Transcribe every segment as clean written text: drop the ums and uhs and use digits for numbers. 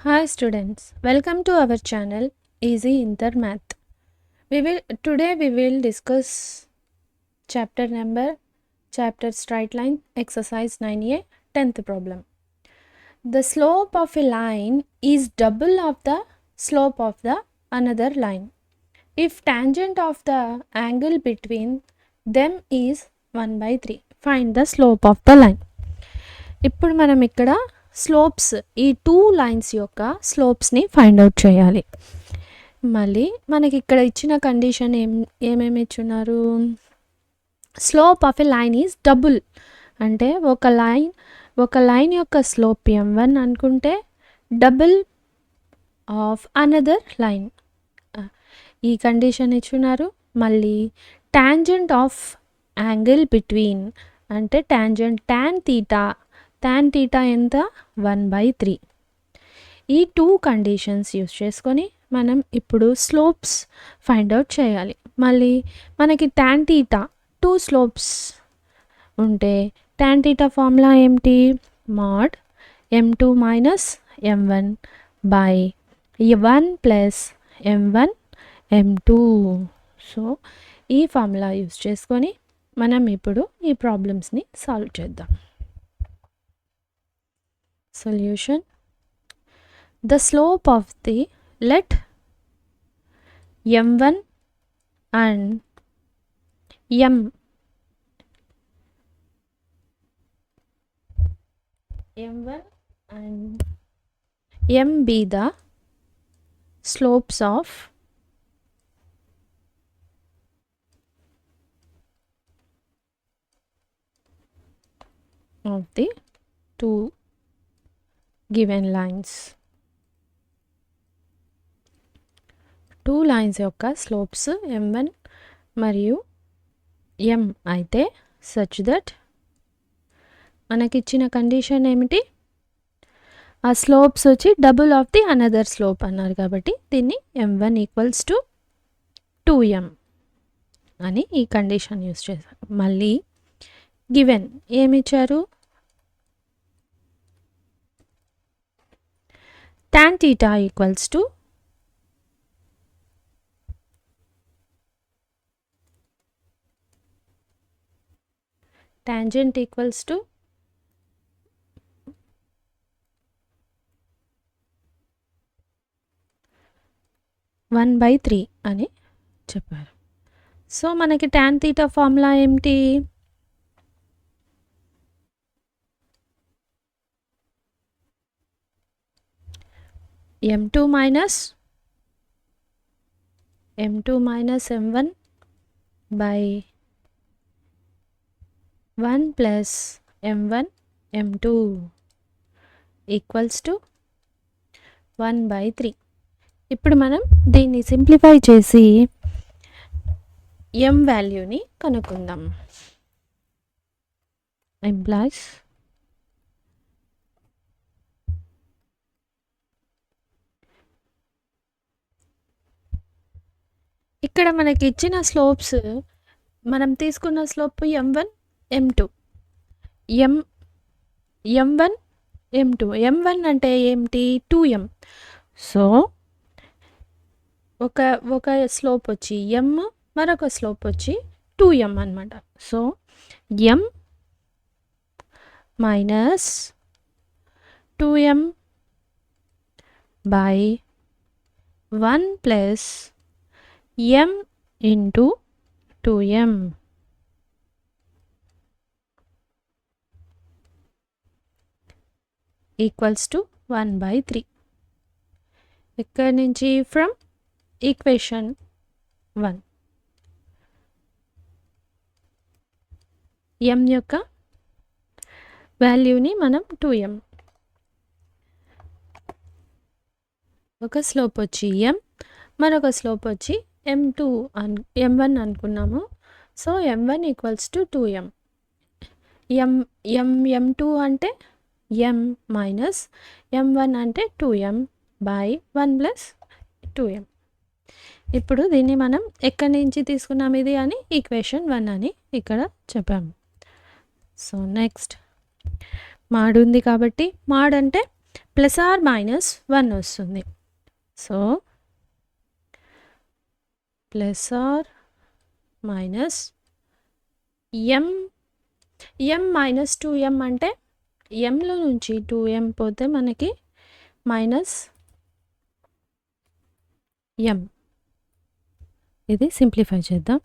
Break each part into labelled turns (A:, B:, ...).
A: Hi students, welcome to our channel Easy Inter Math. Today we will discuss chapter straight line exercise 9a 10th problem. The slope of a line is double of the slope of the another line if tangent of the angle between them is 1/3. Find the slope of the line. ఇప్పుడు మనం ఇక్కడ slopes ఈ two lines యొక్క స్లోప్స్ని find out చేయాలి. మళ్ళీ మనకి ఇక్కడ ఇచ్చిన కండిషన్ ఏమేమి ఇచ్చున్నారు? Slope of a line is double అంటే ఒక లైన్ యొక్క స్లోప్ m1 అనుకుంటే డబుల్ ఆఫ్ అనదర్ లైన్ ఈ కండిషన్ ఇచ్చున్నారు. మళ్ళీ టాంజెంట్ ఆఫ్ యాంగిల్ బిట్వీన్ అంటే టాంజెంట్ tan theta ఎంత 1/3. ఈ టూ కండిషన్స్ యూస్ చేసుకొని మనం ఇప్పుడు స్లోప్స్ ఫైండ్ అవుట్ చేయాలి. మళ్ళీ మనకి tan theta టూ స్లోప్స్ ఉంటే tan theta ఫార్ములా ఏమిటి? mod m2 minus m1 by 1 plus m1 m2. So ఈ ఫార్ములా యూస్ చేసుకొని మనం ఇప్పుడు ఈ ప్రాబ్లమ్స్ని సాల్వ్ చేద్దాం. Solution. The slope of the let m1 and m be the slopes of the two given lines. Two lines యొక్క slopes m1 మరియు m అయితే సచ్ దట్ మనకిచ్చిన కండిషన్ ఏమిటి? ఆ స్లోప్స్ వచ్చి double of the another slope అన్నారు కాబట్టి దీన్ని m1 ఈక్వల్స్ టు 2m అని ఈ కండిషన్ యూస్ చేశారు. మళ్ళీ గివెన్ ఏమిచ్చారు? tan theta equals to tangent equals to one by 3 అని చెప్పారు. సో మనకి tan theta ఫార్ములా ఏమిటి? m2 minus m1 by 1 plus m1 m2 equals to 1/3. ఇప్పుడు మనం దీన్ని సింప్లిఫై చేసి m వాల్యూని కనుక్కుందాం. ఎంప్లాయ్స్ ఇక్కడ మనకి ఇచ్చిన స్లోప్స్ మనం తీసుకున్న slope m1 m2 m1 m2 m1 అంటే ఏమిటి? 2m. సో ఒక స్లోప్ వచ్చి m మరొక స్లోప్ వచ్చి 2m అనమాట. So m minus 2m by 1 plus m into 2m equals to 1/3. ఇక్కడ నుంచి ఫ్రమ్ ఈక్వేషన్ 1 m యొక్క వాల్యూని మనం 2m ఒక స్లోప్ వచ్చి m మరొక స్లోప్ వచ్చి m1 అనుకున్నాము. So m1 equals to 2m. m2 అంటే m మైనస్ m1 అంటే 2m బై 1 ప్లస్ 2m. ఇప్పుడు దీన్ని మనం ఎక్కడి నుంచి తీసుకున్నాం ఇది అని ఈక్వేషన్ 1 అని ఇక్కడ చెప్పాము. సో నెక్స్ట్ మాడ్ ఉంది కాబట్టి మాడ్ అంటే ప్లస్ ఆర్ మైనస్ 1 వస్తుంది. So plus or minus m minus 2m అంటే mలో నుంచి 2m పోతే మనకి మైనస్ m. ఇది సింప్లిఫై చేద్దాం.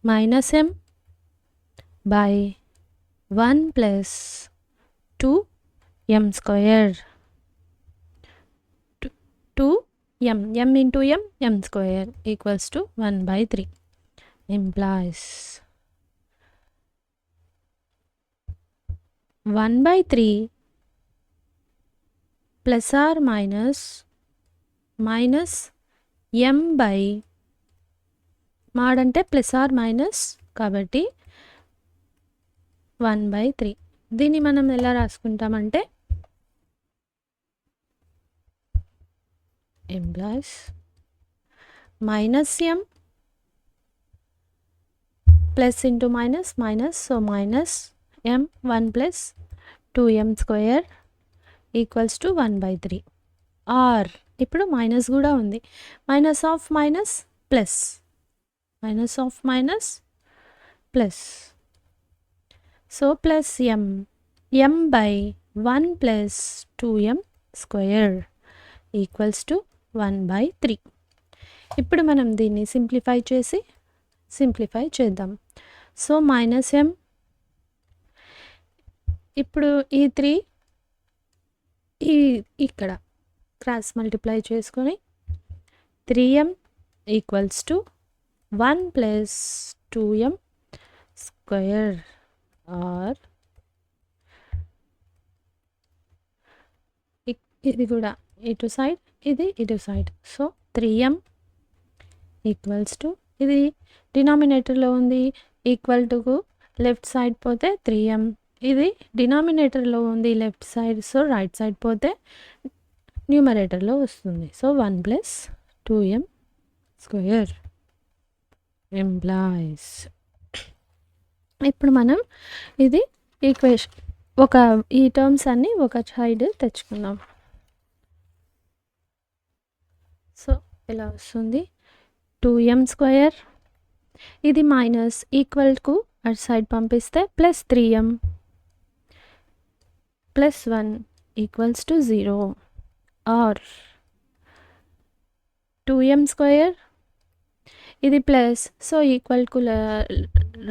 A: Minus m by 1 plus 2m square, 2m into m square equals to 1/3 implies 1/3 plus or minus m by మాడంటే plus or minus కాబట్టి 1/3. దీన్ని మనం ఎలా రాసుకుంటామంటే implies minus m plus into minus, so minus m 1 plus 2m square equals to 1/3. or ఇప్పుడు minus కూడా ఉంది, minus of minus plus, minus of minus plus, so plus m by 1 plus 2m square equals to 1/3. ఇప్పుడు మనం దీన్ని simplify చేద్దాం. So minus m, ఇప్పుడు ఈ 3 ఇక్కడ క్రాస్ మల్టిప్లై చేసుకొని 3m equals to 1 plus 2m square, or ఇది కూడా ఇటు సైడ్, ఇది ఇటు side. So 3m equals to, ఇది డినామినేటర్లో ఉంది, ఈక్వల్ టుకు లెఫ్ట్ సైడ్ పోతే 3m, ఇది డినామినేటర్లో ఉంది left side, so right side పోతే న్యూమరేటర్లో వస్తుంది. So 1 plus 2m square employees. ఇప్పుడు మనం ఇది ఈక్వేషన్ ఈ టర్మ్స్ అన్నీ ఒక సైడ్ తెచ్చుకుందాం. సో ఇలా వస్తుంది 2m స్క్వేర్, ఇది మైనస్ ఈక్వల్కు అటు సైడ్ పంపిస్తే plus 3m plus 1 equals to 0, or 2m square, ఇది ప్లస్, సో ఈక్వల్కు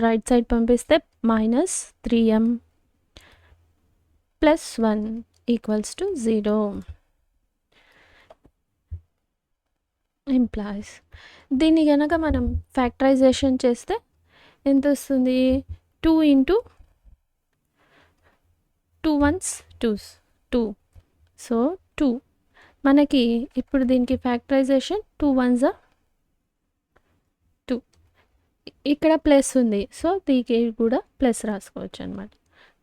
A: రైట్ సైడ్ పంపిస్తే minus 3m plus 1 equals to 0 employees. దీన్ని కనుక మనం ఫ్యాక్టరైజేషన్ చేస్తే ఎంత వస్తుంది? 2 into 2 ones 2. సో 2 మనకి ఇప్పుడు దీనికి ఫ్యాక్టరైజేషన్ 2 ones 2, ఇక్కడ ప్లస్ ఉంది, సో దీనికి కూడా ప్లస్ రాసుకోవచ్చు అనమాట.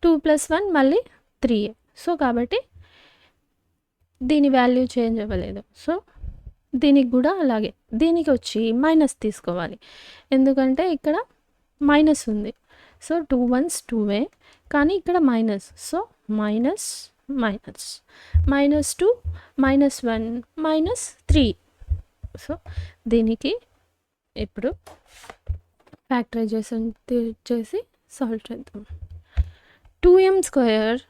A: 2 + 1 మళ్ళీ 3, సో కాబట్టి దీని వాల్యూ చేంజ్ అవ్వలేదు. సో దీనికి కూడా అలాగే, దీనికి వచ్చి మైనస్ తీసుకోవాలి, ఎందుకంటే ఇక్కడ మైనస్ ఉంది. సో 2 ones 2, కానీ ఇక్కడ minus, so minus minus, -2 -1 -3. So దీనికి ఇప్పుడు ఫ్యాక్టరైజేషన్ చేసి సాల్వ్ చేద్దాం. 2m square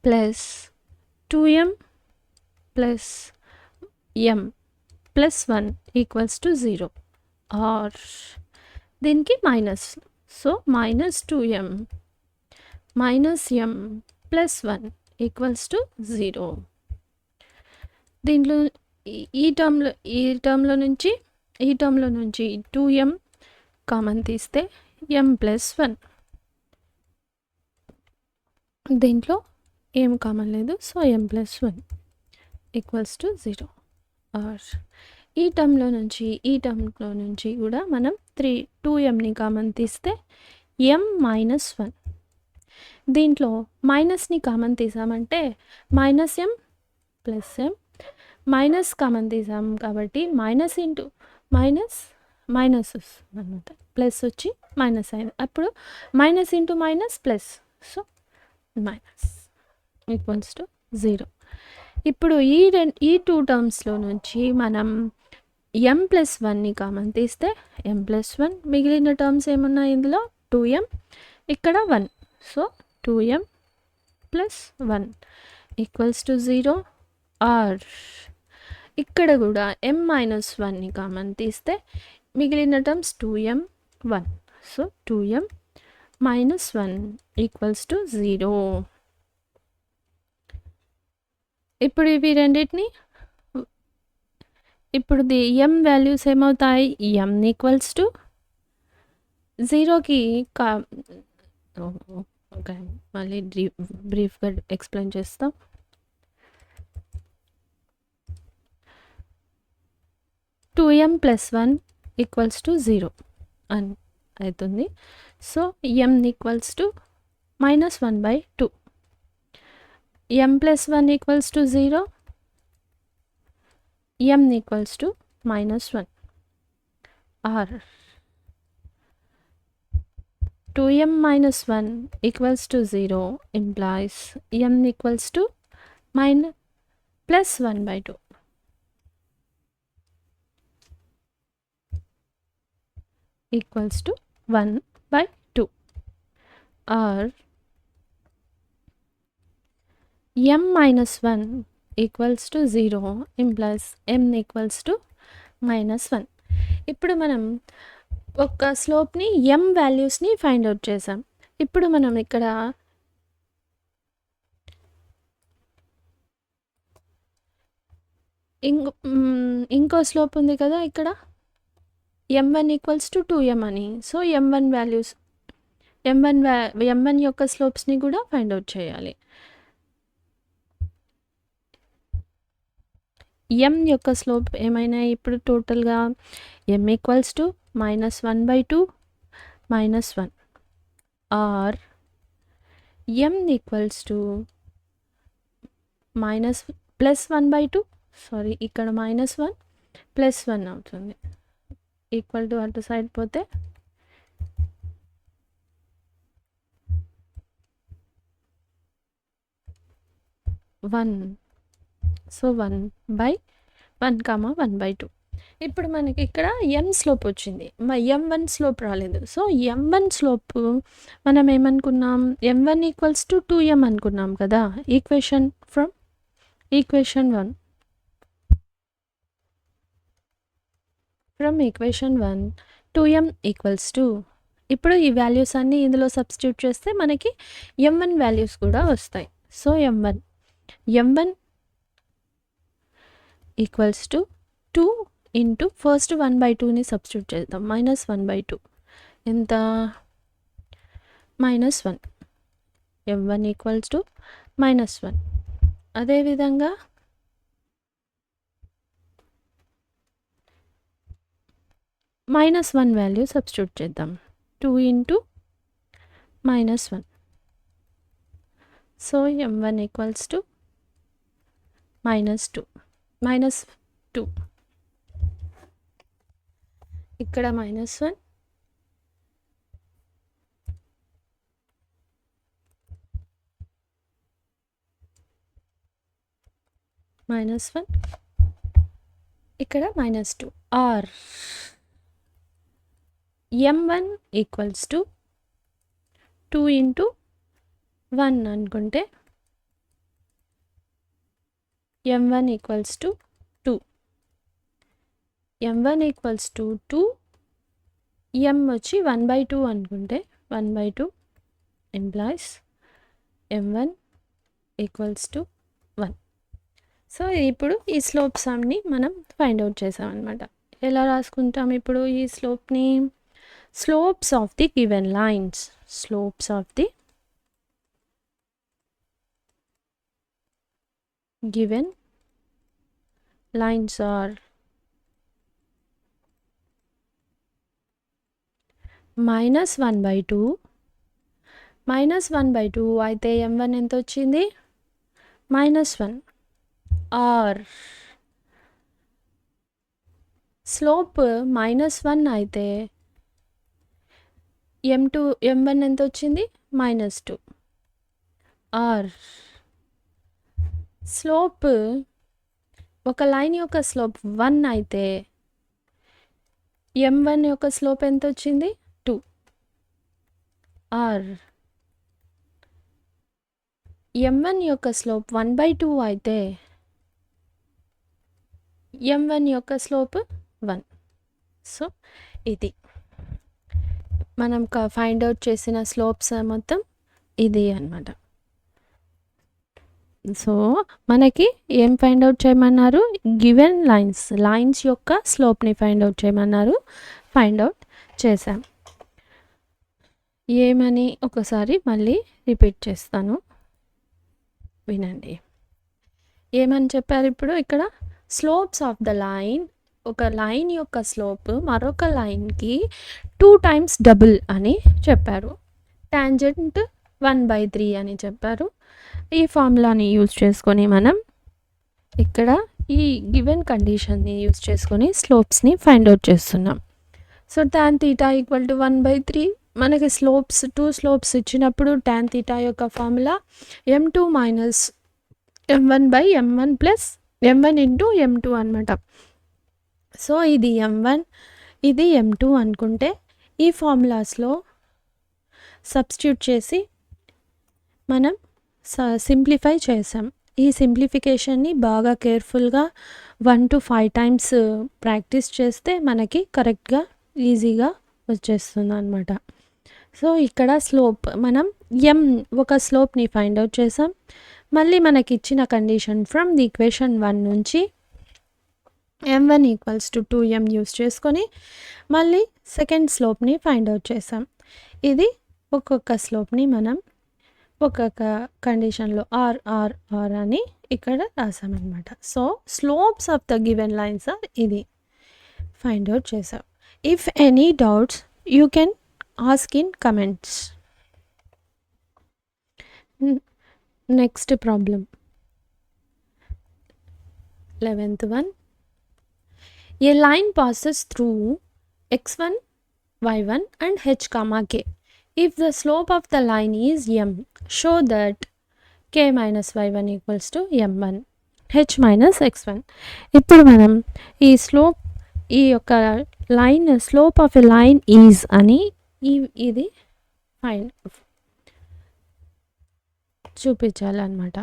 A: plus 2m plus m plus 1 equals to 0, or దీనికి minus, so -2m minus m plus 1 equals to 0. దీంట్లో ఈ టర్మ్లో నుంచి 2m కామన్ తీస్తే m ప్లస్ 1, దీంట్లో ఏం కామన్ లేదు, so m plus 1 equals to 0, or ఈ టర్మ్లో నుంచి కూడా మనం 2mని కామన్ తీస్తే m మైనస్ 1, దీంట్లో మైనస్ని కామన్ తీసామంటే -m plus m, minus common తీసాం కాబట్టి మైనస్ ఇంటూ మైనస్ వస్తుంది అనమాట, ప్లస్ వచ్చి మైనస్ అయింది. అప్పుడు minus into minus plus, so minus equals to 0. ఇప్పుడు ఈ 2 టర్మ్స్లో నుంచి మనం m+1ని కామన్ తీస్తే m+1, మిగిలిన టర్మ్స్ ఏమున్నాయి ఇందులో 2m, ఇక్కడ 1, so 2m+1 equals to 0. Are ఇక్కడ కూడా m-1ని కామన్ తీస్తే మిగిలిన terms 2m, 1, so 2m-1 equals to 0. ఇప్పుడు ఇవి రెండింటిని ఇప్పుడు m వాల్యూస్ ఏమవుతాయి, m ఈక్వల్స్ టు 0కి ఓకే, మళ్ళీ బ్రీఫ్గా ఎక్స్ప్లెయిన్ చేస్తాం. టూ m+1 ఈక్వల్స్ టు 0 అని అవుతుంది. So m equals to -1/2. m+1 equals to 0, m equals to -1. Or 2m-1 equals to 0 implies m equals to +1/2. Equals to 1/2. Or m-1 equals to 0 implies m equals to -1. ఇప్పుడు మనం ఒక స్లోప్ని m వాల్యూస్ని find out చేసాం. ఇప్పుడు మనం ఇక్కడ ఇంకో స్లోప్ ఉంది కదా, ఇక్కడ m1 ఈక్వల్స్ టు 2m అని. సో m1 వాల్యూస్ m1 యొక్క స్లోప్స్ని కూడా ఫైండ్ అవుట్ చేయాలి. m యొక్క స్లోప్ ఏమైనా ఇప్పుడు టోటల్గా m equals to -1/2 -1. Or m equals to +1/2, sorry ఇక్కడ -1 +1 అవుతుంది. ఈక్వల్ టు అటు సైడ్ పోతే 1, సో 1/1, ఇప్పుడు మనకి ఇక్కడ m స్లోప్ వచ్చింది, m1 స్లోప్ రాలేదు. సో m1 స్లోప్ మనం ఏమనుకున్నాం, m1 ఈక్వల్స్ టు 2m అనుకున్నాం కదా, equation 1. From equation 1 2m equals to, ఇప్పుడు ఈ వాల్యూస్ అన్నీ ఇందులో సబ్స్టిట్యూట్ చేస్తే మనకి m1 వాల్యూస్ కూడా వస్తాయి. So m1 equals to 2 into first 1/2ని సబ్స్టిట్యూట్ చేద్దాం, -1/2 ఎంత, -1. m1 equals to -1. అదేవిధంగా -1 వాల్యూ సబ్స్టిట్యూట్ చేద్దాం, 2 into -1. So m1 equals to -2. ఇక్కడ -1, -1, ఇక్కడ -2. Are m1 equals to 2 into 1 అనుకుంటే m1 equals to 2. m1 equals to 2, m వచ్చి 1/2 అనుకుంటే 1/2 implies m1 equals to 1. So ఇప్పుడు ఈ స్లోప్స్ అన్ని మనం ఫైండ్ అవుట్ చేసాం అనమాట. ఎలా రాసుకుంటాం ఇప్పుడు ఈ స్లోప్ని, slopes of the given lines, slopes of the given lines are -1/2 అయితే m1 ఎంత వచ్చింది, -1. ఆర్ స్లోప్ -1 అయితే m1 ఎంత వచ్చింది -2 ఆర్ స్లోప్ ఒక లైన్ యొక్క స్లోప్ 1 అయితే m1 యొక్క స్లోప్ ఎంత వచ్చింది 2 ఆర్ m1 యొక్క స్లోప్ 1/2 అయితే m1 యొక్క స్లోప్ 1. సో ఇది మనం ఫైండ్ అవుట్ చేసిన స్లోప్స్ మొత్తం ఇది అన్నమాట. సో మనకి ఏం ఫైండ్ అవుట్ చేయమన్నారు, గివెన్ లైన్స్ యొక్క స్లోప్ని ఫైండ్ అవుట్ చేయమన్నారు. ఫైండ్ అవుట్ చేసాం. ఏమని ఒకసారి మళ్ళీ రిపీట్ చేస్తాను, వినండి. ఏమని చెప్పారు ఇప్పుడు ఇక్కడ, స్లోప్స్ ఆఫ్ ద లైన్, ఒక లైన్ యొక్క స్లోప్ మరొక లైన్కి 2 times డబుల్ అని చెప్పారు. టాంజెంట్ 1/3 అని చెప్పారు. ఈ ఫార్ములాని యూజ్ చేసుకొని మనం ఇక్కడ ఈ గివెన్ కండిషన్ని యూజ్ చేసుకొని స్లోప్స్ని ఫైండ్ అవుట్ చేస్తున్నాం. So tan θ = 1/3. మనకి స్లోప్స్ 2 స్లోప్స్ ఇచ్చినప్పుడు tan θ యొక్క formula m2 - m1/m1 + m1 × m2 అనమాట. సో ఇది m1 ఇది m2 అనుకుంటే ఈ ఫార్ములాస్లో సబ్స్టిట్యూట్ చేసి మనం సింప్లిఫై చేసాం. ఈ సింప్లిఫికేషన్ని బాగా కేర్ఫుల్గా 1 to 5 times ప్రాక్టీస్ చేస్తే మనకి కరెక్ట్గా ఈజీగా వచ్చేస్తుంది అనమాట. సో ఇక్కడ స్లోప్ మనం ఒక స్లోప్ని ఫైండ్ అవుట్ చేసాం. మళ్ళీ మనకి ఇచ్చిన కండిషన్ ఫ్రమ్ ది ఈక్వేషన్ 1 నుంచి m1 = 2m యూస్ చేసుకొని మళ్ళీ సెకండ్ స్లోప్ని ఫైండ్ అవుట్ చేసాం. ఇది ఒక్కొక్క స్లోప్ని మనం ఒక్కొక్క కండిషన్లో ఆర్ అని ఇక్కడ రాసామన్నమాట. So slopes of the given lines are ఇది ఫైండ్ అవుట్ చేసాం. If any doubts you can ask in comments. Next problem 11th one. A line passes through x1, y1 and h, k. If the slope of the line is m, show that k minus y1 equals to m1, h minus x1. ఇప్పుడు మనం ఈ slope, ఈ యొక్క line slope of a line is అని ఇది find చూపించాలన్నమాట.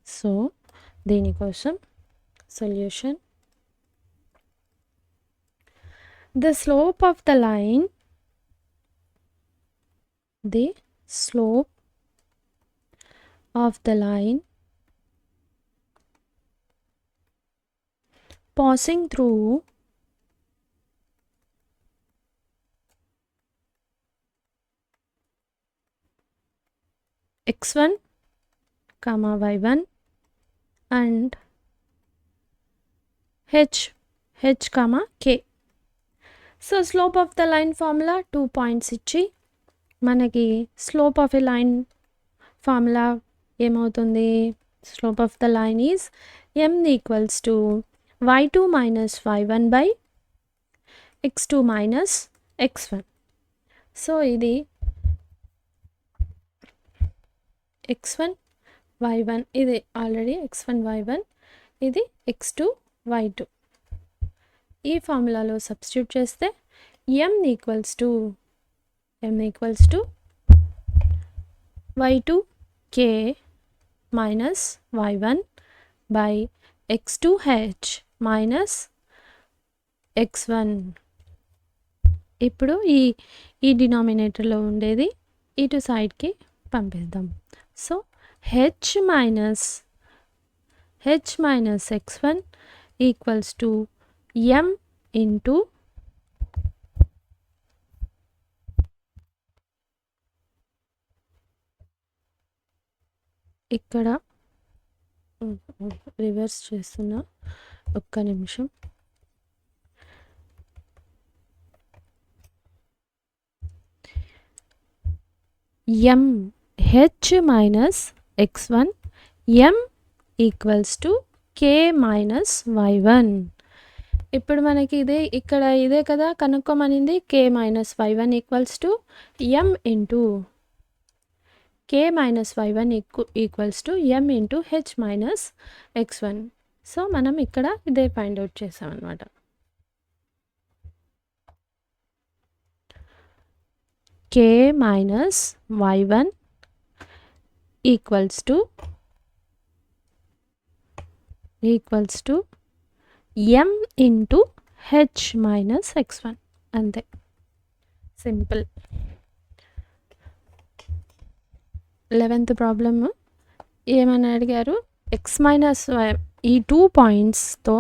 A: So దీనికోసం solution, the slope of the line passing through x1, y1 and h, k. So slope of the line formula 2 points ఇచ్చి మనకి slope of a line formula ఏమవుతుంది, slope of the line is m = y2 - y1 / x2 - x1. So ఇది x1 y1, ఇది already x1 y1, ఇది x2 y2. ఈ ఫార్ములాలో substitute చేస్తే m = y2k - y1 / x2h - x1. ఇప్పుడు ఈ డినామినేటర్లో ఉండేది ఇటు సైడ్కి పంపిద్దాం. సో h minus x1 equals to m into ఇక్కడ రివర్స్ చేస్తున్నా, ఒక్క నిమిషం. m h minus x1 m equals to k minus y1. ఇప్పుడు మనకి ఇదే కదా కనుక్కోమనింది. k-y1 equals to m into k-y1 equals to m into h minus x1. So మనం ఇక్కడ ఇదే ఫైండ్ అవుట్ చేసాం అనమాట. k-y1 equals to m into h minus x1. అంతే, సింపుల్. 11th ప్రాబ్లమ్ ఏమని అడిగారు, x మైనస్ ఈ 2 పాయింట్స్తో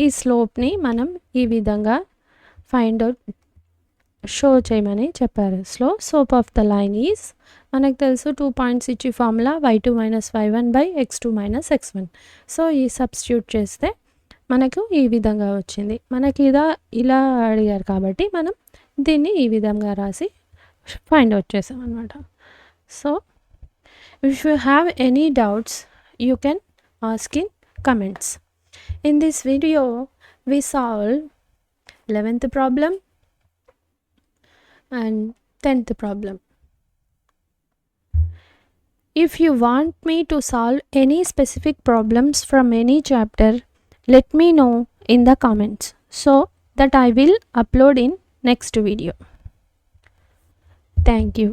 A: ఈ స్లోప్ని మనం ఈ విధంగా ఫైండ్ అవుట్ షో చేయమని చెప్పారు. Slope of the line is, మనకు తెలుసు 2 పాయింట్స్ ఇచ్చి formula y2 minus y1 by x2 minus x1. So ఈ సబ్స్టిట్యూట్ చేస్తే మనకు ఈ విధంగా వచ్చింది. మనకి ఇలా అడిగారు కాబట్టి మనం దీన్ని ఈ విధంగా రాసి ఫైండ్ అవుట్ చేసాం అనమాట. So if you have any doubts, you can ask in comments. In this video, we solve 11th problem and 10th problem. If you want me to solve any specific problems from any chapter, let me know in the comments so that I will upload in next video. Thank you.